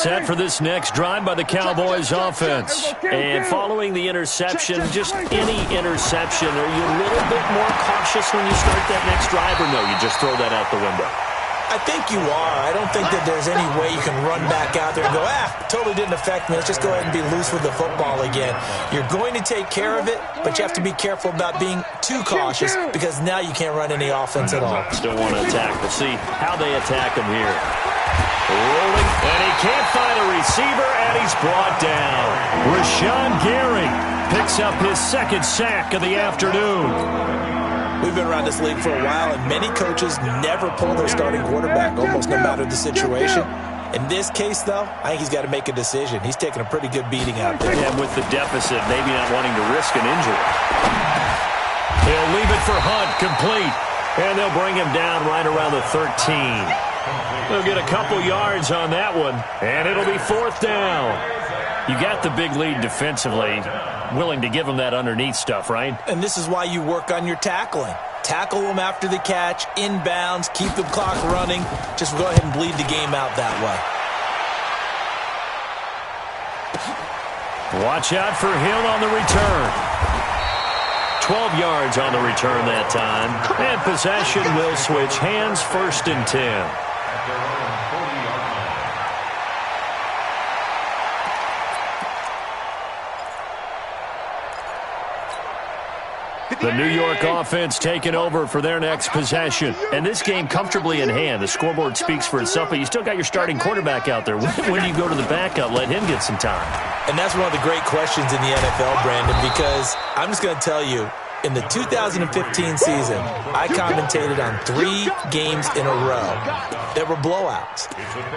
set for this next drive by the Cowboys offense. And following the interception, just any interception, are you a little bit more cautious when you start that next drive, or no, you just throw that out the window? I think you are. I don't think that there's any way you can run back out there and go, totally didn't affect me. Let's just go ahead and be loose with the football again. You're going to take care of it, but you have to be careful about being too cautious because now you can't run any offense at all. Still want to attack. We'll see how they attack him here. Rolling, and he can't find a receiver, and he's brought down. Rashawn Gary picks up his second sack of the afternoon. We've been around this league for a while, and many coaches never pull their starting quarterback, almost no matter the situation. In this case, though, I think he's got to make a decision. He's taking a pretty good beating out there. Yeah, with the deficit, maybe not wanting to risk an injury. He'll leave it for Hunt, complete. And they'll bring him down right around the 13. They'll get a couple yards on that one, and it'll be fourth down. You got the big lead defensively. Willing to give him that underneath stuff, right? And this is why you work on your tackling. Tackle them after the catch, inbounds, keep the clock running. Just go ahead and bleed the game out that way. Watch out for Hill on the return. 12 yards on the return that time. And possession will switch hands, 1st and 10. The New York offense taking over for their next possession. And this game comfortably in hand. The scoreboard speaks for itself, but you still got your starting quarterback out there. When do you go to the backup? Let him get some time. And that's one of the great questions in the NFL, Brandon, because I'm just going to tell you, in the 2015 season, I commentated on 3 games in a row that were blowouts.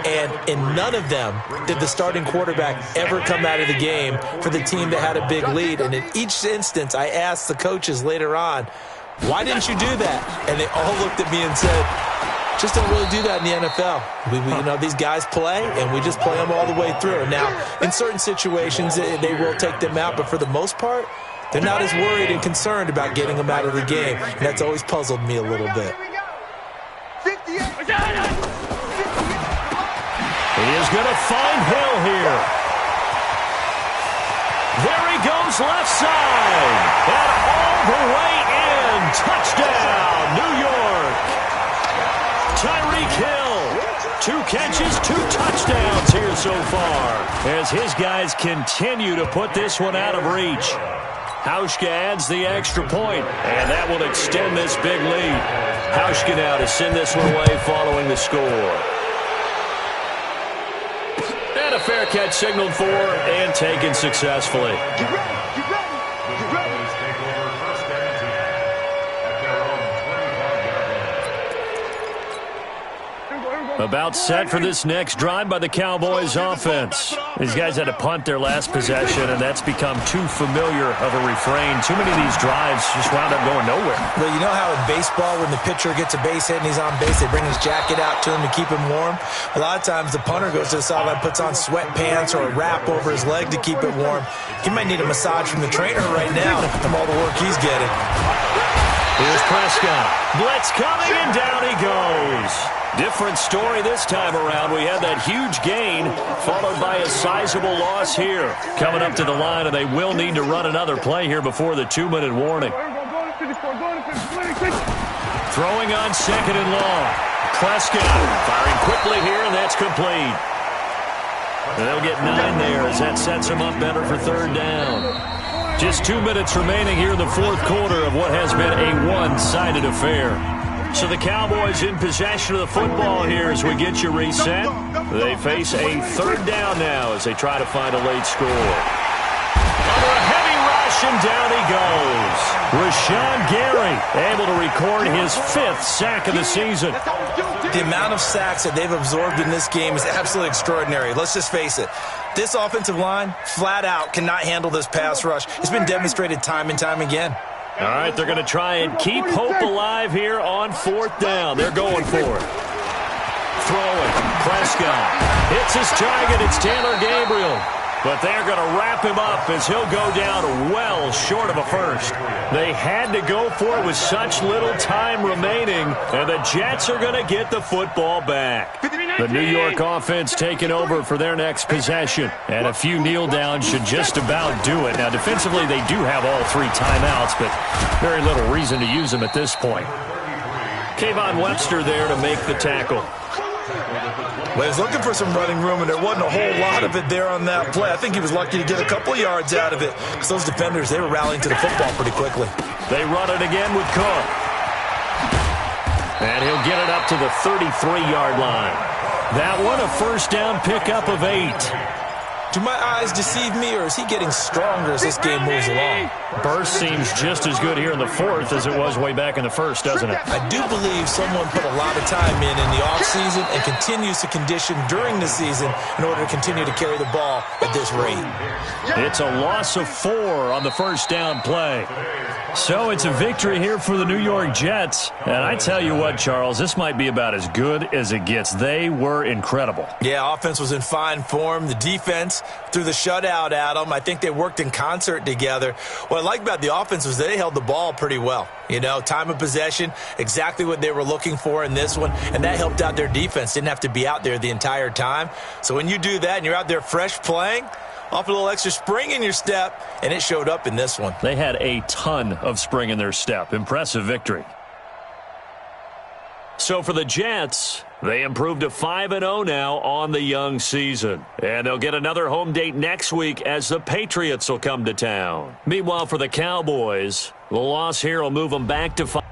And in none of them did the starting quarterback ever come out of the game for the team that had a big lead. And in each instance, I asked the coaches later on, why didn't you do that? And they all looked at me and said, just don't really do that in the NFL. These guys play, and we just play them all the way through. Now, in certain situations, they will take them out, but for the most part, they're not as worried and concerned about getting them out of the game. And that's always puzzled me a little bit. He is going to find Hill here. There he goes left side. And all the way in. Touchdown, New York. Tyreek Hill. 2 catches, 2 touchdowns here so far. As his guys continue to put this one out of reach. Hauschka adds the extra point, and that will extend this big lead. Hauschka now to send this one away following the score. And a fair catch signaled for and taken successfully. About set for this next drive by the Cowboys offense. These guys had to punt their last possession, and that's become too familiar of a refrain. Too many of these drives just wound up going nowhere. Well, you know how in baseball, when the pitcher gets a base hit and he's on base, they bring his jacket out to him to keep him warm? A lot of times the punter goes to the sideline, puts on sweatpants or a wrap over his leg to keep it warm. He might need a massage from the trainer right now from all the work he's getting. Here's Prescott. Blitz coming, and down he goes. Different story this time around. We had that huge gain, followed by a sizable loss here. Coming up to the line, and they will need to run another play here before the 2-minute warning. Throwing on 2nd and long. Prescott firing quickly here, and that's complete. And they'll get 9 there as that sets them up better for 3rd down. Just 2 minutes remaining here in the 4th quarter of what has been a one-sided affair. So the Cowboys in possession of the football here as we get you reset. They face a 3rd down now as they try to find a late score. Under a heavy rush, and down he goes. Rashawn Gary able to record his 5th sack of the season. The amount of sacks that they've absorbed in this game is absolutely extraordinary. Let's just face it. This offensive line, flat out, cannot handle this pass rush. It's been demonstrated time and time again. All right, they're going to try and keep hope alive here on 4th down. They're going for it. Throwing. Prescott hits his target. It's Taylor Gabriel. But they're going to wrap him up as he'll go down well short of a first. They had to go for it with such little time remaining, and the Jets are going to get the football back. The New York offense taking over for their next possession, and a few kneel downs should just about do it. Now, defensively, they do have all 3 timeouts, but very little reason to use them at this point. Kayvon Webster there to make the tackle. Well, he was looking for some running room, and there wasn't a whole lot of it there on that play. I think he was lucky to get a couple yards out of it because those defenders, they were rallying to the football pretty quickly. They run it again with Cook. And he'll get it up to the 33-yard line. That one a first down pickup of 8. Do my eyes deceive me, or is he getting stronger as this game moves along? Burst seems just as good here in the 4th as it was way back in the 1st, doesn't it? I do believe someone put a lot of time in the offseason and continues to condition during the season in order to continue to carry the ball at this rate. It's a loss of 4 on the first down play. So it's a victory here for the New York Jets. And I tell you what, Charles, this might be about as good as it gets. They were incredible. Yeah, offense was in fine form. The defense threw the shutout at them. I think they worked in concert together. What I like about the offense was they held the ball pretty well. You know, time of possession, exactly what they were looking for in this one, and that helped out their defense. Didn't have to be out there the entire time. So when you do that and you're out there fresh playing, off a little extra spring in your step, and it showed up in this one. They had a ton of spring in their step. Impressive victory. So for the Jets, they improved to 5-0 now on the young season. And they'll get another home date next week as the Patriots will come to town. Meanwhile, for the Cowboys, the loss here will move them back to 5.